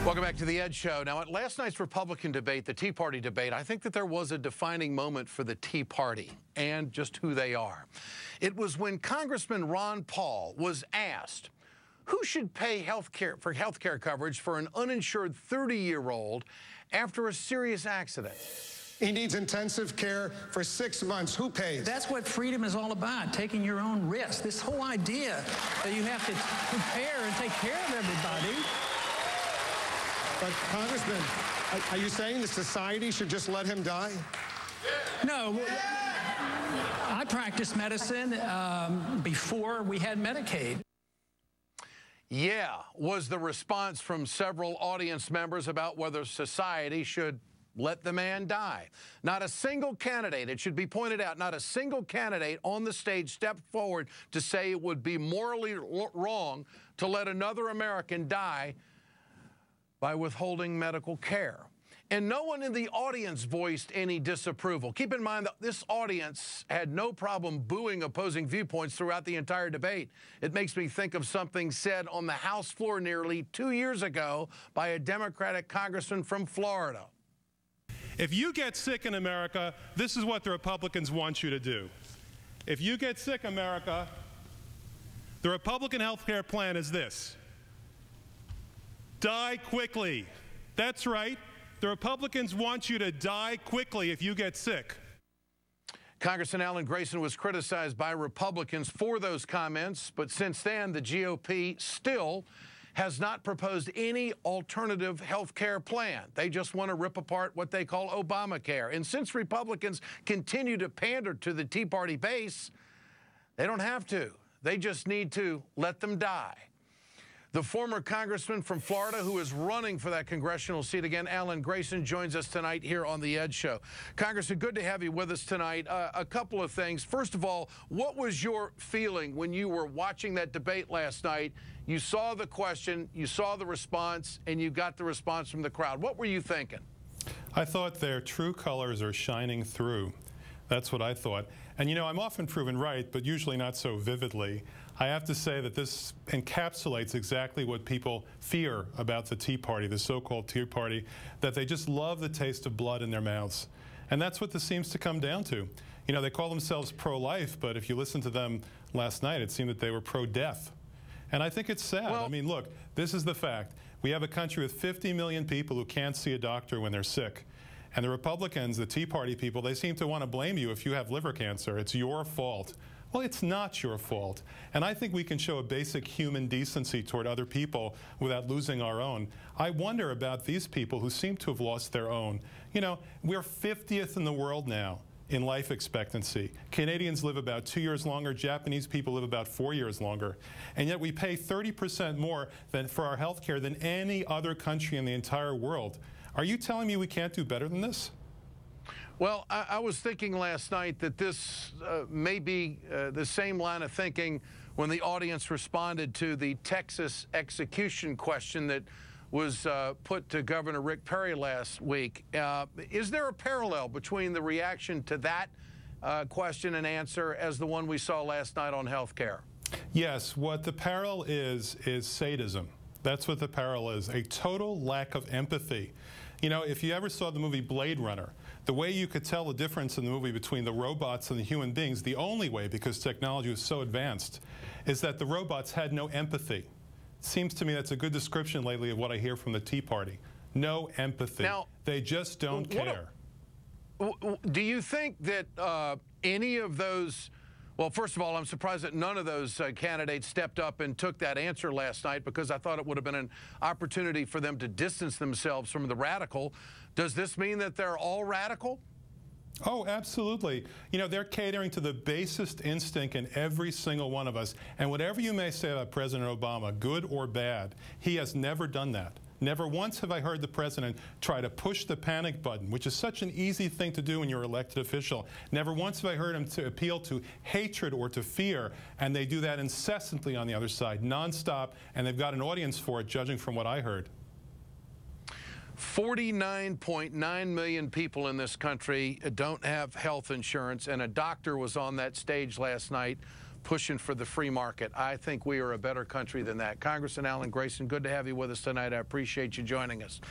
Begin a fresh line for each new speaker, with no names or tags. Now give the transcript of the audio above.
Welcome back to the Ed Show. Now, at last night's Republican debate, the Tea Party debate, I think that there was a defining moment for the Tea Party and just who they are. It was when Congressman Ron Paul was asked who should pay health care coverage for an uninsured 30-year-old after a serious accident.
He needs intensive care for 6 months. Who pays?
That's what freedom is all about, taking your own risk. This whole idea that you have to prepare and take care of everybody.
But, Congressman, are you saying the society should just let him die?
No. I practiced medicine before we had Medicaid.
Yeah, was the response from several audience members about whether society should let the man die. Not a single candidate, it should be pointed out, not a single candidate on the stage stepped forward to say it would be morally wrong to let another American die by withholding medical care. And no one in the audience voiced any disapproval. Keep in mind that this audience had no problem booing opposing viewpoints throughout the entire debate. It makes me think of something said on the House floor nearly 2 years ago by a Democratic congressman from Florida.
If you get sick in America, this is what the Republicans want you to do. If you get sick, America, the Republican health care plan is this: die quickly. That's right. The Republicans want you to die quickly if you get sick.
Congressman Alan Grayson was criticized by Republicans for those comments, but since then, the GOP still has not proposed any alternative health care plan. They just want to rip apart what they call Obamacare. And since Republicans continue to pander to the Tea Party base, they don't have to. They just need to let them die. The former congressman from Florida who is running for that congressional seat again, Alan Grayson, joins us tonight here on The Ed Show. Congressman, good to have you with us tonight. A couple of things. First of all, what was your feeling when you were watching that debate last night? You saw the question, you saw the response, and you got the response from the crowd. What were you thinking?
I thought their true colors are shining through. That's what I thought. And, you know, I'm often proven right, but usually not so vividly. I have to say that this encapsulates exactly what people fear about the Tea Party, the so-called Tea Party, that they just love the taste of blood in their mouths. And that's what this seems to come down to. You know, they call themselves pro-life, but if you listen to them last night, it seemed that they were pro-death. And I think it's sad.
Well,
I mean, look, this is the fact. We have a country with 50 million people who can't see a doctor when they're sick. And the Republicans, the Tea Party people, they seem to want to blame you if you have liver cancer. It's your fault. Well, it's not your fault. And I think we can show a basic human decency toward other people without losing our own. I wonder about these people who seem to have lost their own. You know, we're 50th in the world now in life expectancy. Canadians live about 2 years longer. Japanese people live about 4 years longer. And yet we pay 30% more for our health care than any other country in the entire world. Are you telling me we can't do better than this?
Well, I was thinking last night that this may be the same line of thinking when the audience responded to the Texas execution question that was put to Governor Rick Perry last week. Is there a parallel between the reaction to that question and answer as the one we saw last night on health care?
Yes. What the parallel is sadism. That's what the parallel is, a total lack of empathy. You know, if you ever saw the movie Blade Runner, the way you could tell the difference in the movie between the robots and the human beings, the only way, because technology was so advanced, is that the robots had no empathy. Seems to me that's a good description lately of what I hear from the Tea Party. No empathy. Now, they just don't care.
Do you think that any of those... Well, first of all, I'm surprised that none of those candidates stepped up and took that answer last night, because I thought it would have been an opportunity for them to distance themselves from the radical. Does this mean that they're all radical?
Oh, absolutely. You know, they're catering to the basest instinct in every single one of us. And whatever you may say about President Obama, good or bad, he has never done that. Never once have I heard the president try to push the panic button, which is such an easy thing to do when you're an elected official. Never once have I heard him to appeal to hatred or to fear, and they do that incessantly on the other side, nonstop, and they've got an audience for it, judging from what I heard.
49.9 million people in this country don't have health insurance, and a doctor was on that stage last night pushing for the free market. I think we are a better country than that. Congressman Alan Grayson, good to have you with us tonight. I appreciate you joining us.